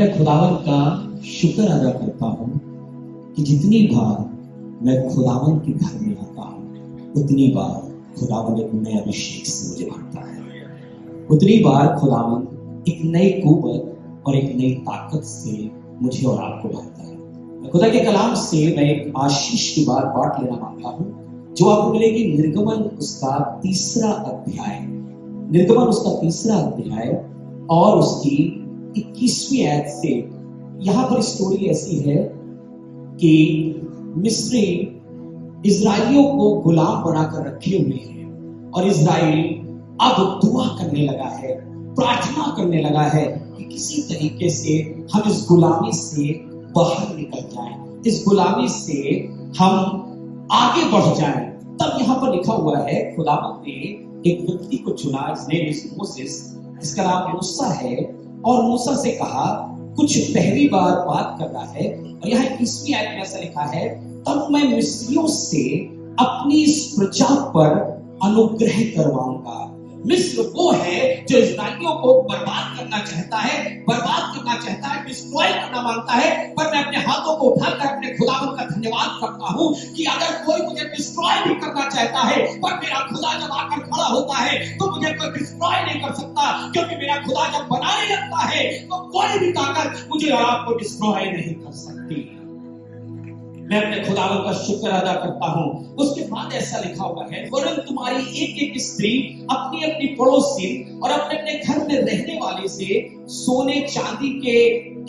मैं खुदावन का शुक्र अदा करता हूँ कि जितनी बार मैं खुदावन के घर में आता हूँ उतनी बार खुदावन एक नए अभिषेक से मुझे भरता है। उतनी बार खुदावन एक नई कुव्वत और एक नई ताकत से मुझे और आपको भरता है। खुदा के कलाम से मैं एक आशीष की बात बांट लेना मांगता हूँ जो आपको मिलेगी निर्गमन उसका तीसरा अध्याय, निर्गमन उसका तीसरा अध्याय और उसकी 21वीं आयत से। यहां पर स्टोरी ऐसी है कि मिस्री इजराइलियों को गुलाम बनाकर रखे हुए हैं और इजराइल अब दुआ करने लगा है, प्रार्थना करने लगा है कि किसी तरीके से हम इस गुलामी से बाहर निकल जाएं, इस गुलामी से हम आगे बढ़ जाएं। तब यहां पर लिखा हुआ है खुदावंद ने एक व्यक्ति को चुना, मोसेस, इसका नाम मूसा है, और मूसा से कहा, कुछ पहली बार बात करना है। और यहाँ 21वीं आयत में ऐसा लिखा है, तब मैं मिस्रियों से अपनी इस प्रजा पर अनुग्रह करवाऊंगा। मिस्र वो है जो इस्राएलियों को बर्बाद करना चाहता है, डिस्ट्रॉय करना मांगता है। पर मैं अपने हाथों को उठाकर अपने खुदावंद का धन्यवाद करता हूं कि अगर कोई मुझे डिस्ट्रॉय भी करना चाहता है, पर मेरा खुदा जब आकर खड़ा होता है तो मुझे कोई डिस्ट्रॉय नहीं कर सकता, क्योंकि मेरा खुदा जब बनाने लगता है तो कोई भी ताकत मुझे और आपको डिस्ट्रॉय नहीं कर सकती। मैं अपने खुदावंद का शुक्र अदा करता हूं। उसके बाद ऐसा लिखा हुआ है, वरन तुम्हारी एक एक स्त्री अपनी अपनी पड़ोसी और अपने अपने घर में रहने वाले से सोने चांदी के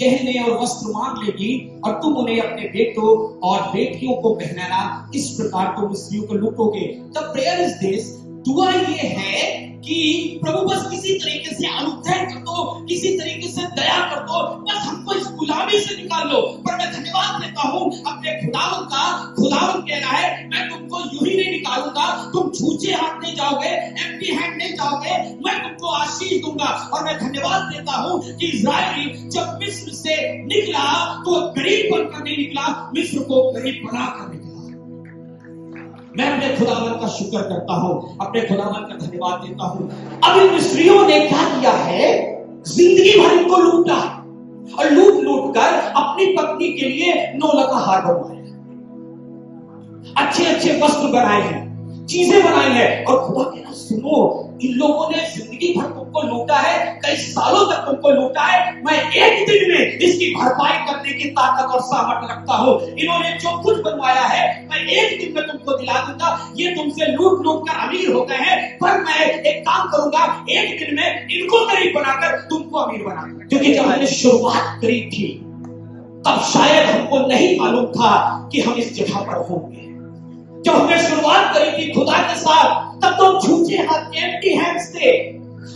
गहने और वस्त्र मांग लेगी, और तुम उन्हें अपने बेटों और बेटियों को पहनाना। इस प्रकार तुम मिस्रियों को लूटोगे। द प्रेयर इज दिस, दुआ ये है कि प्रभु बस किसी तरीके से अनुग्रह कर दो, किसी तरीके से दया कर दो, बस हमको इस गुलामी से निकाल लो। पर मैं धन्यवाद देता हूं अपने खुदावंद का। खुदावंद कह रहा है, मैं तुमको यूं ही नहीं निकालूंगा, तुम छूछे हाथ नहीं जाओगे, एम्प्टी हैंड नहीं जाओगे, मैं तुमको आशीष दूंगा। और मैं धन्यवाद देता हूं कि इस्राएल जब मिस्र से निकला तो गरीब बनकर नहीं निकला, मिस्र को गरीब बनाकर निकला। मैं अपने खुदावंद का शुक्र करता हूं, अपने खुदावंद का धन्यवाद देता हूं। अब इन मिस्रियों ने क्या किया है, जिंदगी भर इनको लूटा और लूट लूट कर अपनी पत्नी के लिए नौलखा हार बनवाया, अच्छे अच्छे वस्त्र बनाए हैं, चीजें बनाई है। और खुदा कहना, सुनो, इन लोगों ने जिंदगी भर तुमको लूटा है, कई सालों तक तुमको लूटा है, मैं एक दिन में इसकी भरपाई करने की ताकत और सामर्थ्य रखता हूं। इन्होंने जो कुछ बनवाया है मैं एक दिन में तुमको दिला दूंगा। ये तुमसे लूट लूट कर अमीर हो गए हैं, पर मैं एक काम करूंगा, एक दिन में इनको गरीब बनाकर तुमको अमीर बनाऊंगा। क्योंकि जब मैंने शुरुआत करी थी तब शायद हमको नहीं मालूम था कि हम इस जगह पर होंगे। जब हमने शुरुआत करी थी खुदा के साथ, तब तो झूठे हाथ, एम्प्टी हैंड्स थे,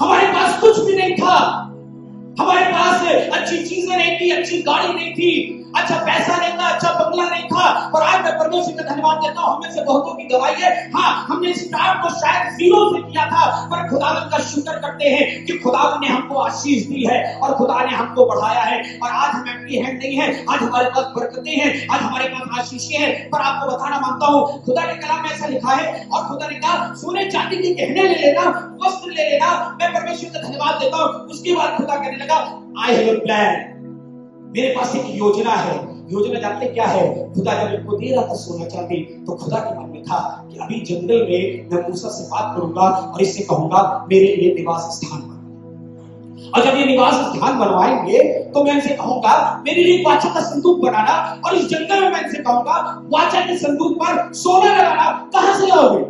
हमारे पास कुछ भी नहीं था, हमारे पास अच्छी चीजें नहीं थी, अच्छी गाड़ी नहीं थी, अच्छा पैसा नहीं था, अच्छा बंगला नहीं था। और आज मैं परमेश्वर का धन्यवाद देता हूं, हमें से बहुतों की गवाही है, हाँ हमने स्टार्ट तो शायद जीरो से किया था, पर खुदावंद का शुक्र करते हैं कि खुदावंद ने हमको आशीष दी है और खुदा ने हमको बढ़ाया है। और आज हम एम्प्टी हैंड नहीं है, आज हमारे पास बरकतें हैं, आज हमारे पास आशीषें हैं। पर आपको बताना मांगता हूं, खुदा के कलाम में ऐसा लिखा है, और खुदा ने कहा, सोने चांदी के गहने ले लेना, वस्त्र ले लेना। मैं परमेश्वर का धन्यवाद देता हूं। उसके बाद खुदा कहने लगा, आई हैव अ प्लान, मेरे पास एक योजना है। योजना जानते क्या है? खुदा जब इनको दे रहा था सोना चांदी, तो खुदा के मन में था कि अभी जंगल में मैं मूसा से बात करूंगा और इससे कहूंगा मेरे लिए निवास स्थान बना। और जब ये निवास स्थान बनवाएंगे तो मैं इनसे कहूंगा मेरे लिए वाचा का संदूक बनाना, और इस जंगल में मैं इनसे कहूंगा वाचा के संदूक पर सोना लगाना। कहां से लाओगे?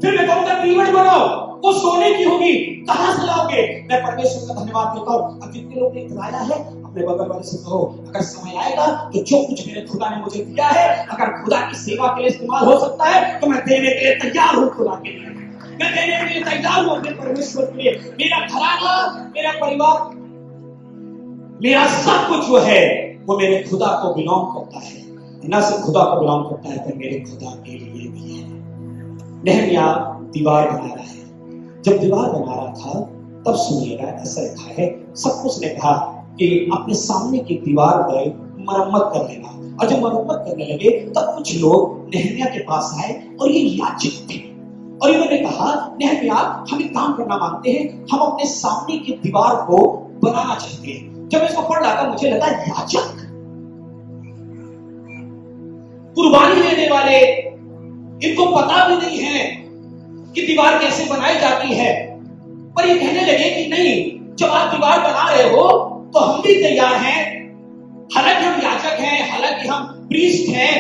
फिर मैं कहूंगा दीवट बनाओ, वो सोने की होगी, कहां से लाओगे? मैं परमेश्वर का धन्यवाद देता हूं। अब जितने लोग ने इतराया है, अपने बगल वाले से कहो, अगर समय आएगा तो जो कुछ मेरे खुदा ने मुझे दिया है, अगर खुदा की सेवा के लिए इस्तेमाल हो सकता है तो मैं देने के लिए तैयार हूं। खुदा के लिए मैं देने के लिए तैयार हूं, अपने परमेश्वर के लिए। मेरा घराना, मेरा परिवार, मेरा सब कुछ जो है वो मेरे खुदा को बिलोंग करता है। न सिर्फ खुदा को बिलोंग करता है, पर मेरे खुदा के लिए भी है। नहमिया दीवार बना रहा है। जब दीवार बना रहा था तब सुनिएगा, ऐसा लिखा है, सब कुछ ने कहा कि अपने सामने की दीवार पर मरम्मत कर लेना। और जब मरम्मत करने लगे तब कुछ लोग नहमिया के पास आए, और ये याजक थे, और इन्होंने कहा, नहमिया हम एक काम करना मांगते हैं, हम अपने सामने की दीवार को बनाना चाहते हैं। जब इसको पढ़ रहा था मुझे लगा याजक, कुर्बानी देने वाले, इनको पता भी नहीं है कि दीवार कैसे बनाई जाती है, पर ये कहने लगे कि नहीं, जब आप दीवार बना रहे हो तो हम भी तैयार हैं। हालांकि हम याजक हैं, हालांकि हम प्रीस्ट हैं,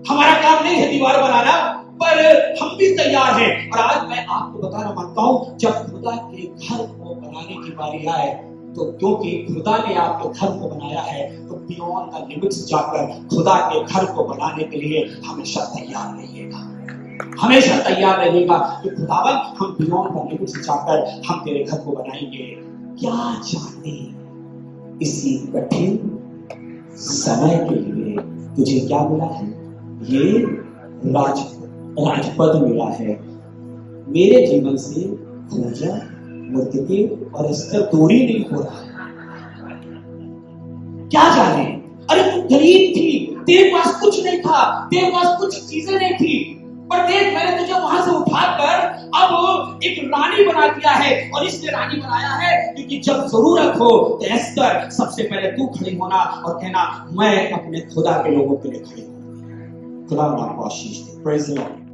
हमारा काम नहीं है दीवार बनाना, पर हम भी तैयार हैं। और आज मैं आपको बताना मानता हूं, जब खुदा के घर को बनाने की बारी आए, तो क्योंकि खुदा ने आपके घर को बनाया है, तो बियॉन्ड द लिमिट्स जाकर खुदा के घर को बनाने के लिए हमेशा तैयार रहिएगा, हमेशा तैयार रहिएगा कि खुदावन हम बियॉन्ड द लिमिट्स जाकर हम तेरे घर को बनाएंगे। क्या जाने इसी कठिन समय के लिए तुझे क्या मिला है? ये राजपद मिला है। मेरे जीवन से पूजा, मुर्दके और स्तर दूरी नहीं हो रहा है। क्या जाने, अरे तू गरीब थी, तेरे पास कुछ नहीं था, तेरे पास कुछ चीजें नहीं थी, पर देख मैंने तुझे वहां से उठाकर अब एक रानी बना दिया है। और इसलिए रानी बनाया है क्योंकि जब जरूरत हो तो एस्तर सबसे पहले तू खड़ी होना और कहना मैं अपने खुदा के लोगों के लिए खड़ी हूं। खुदा आपको आशीष दे। Praise the Lord.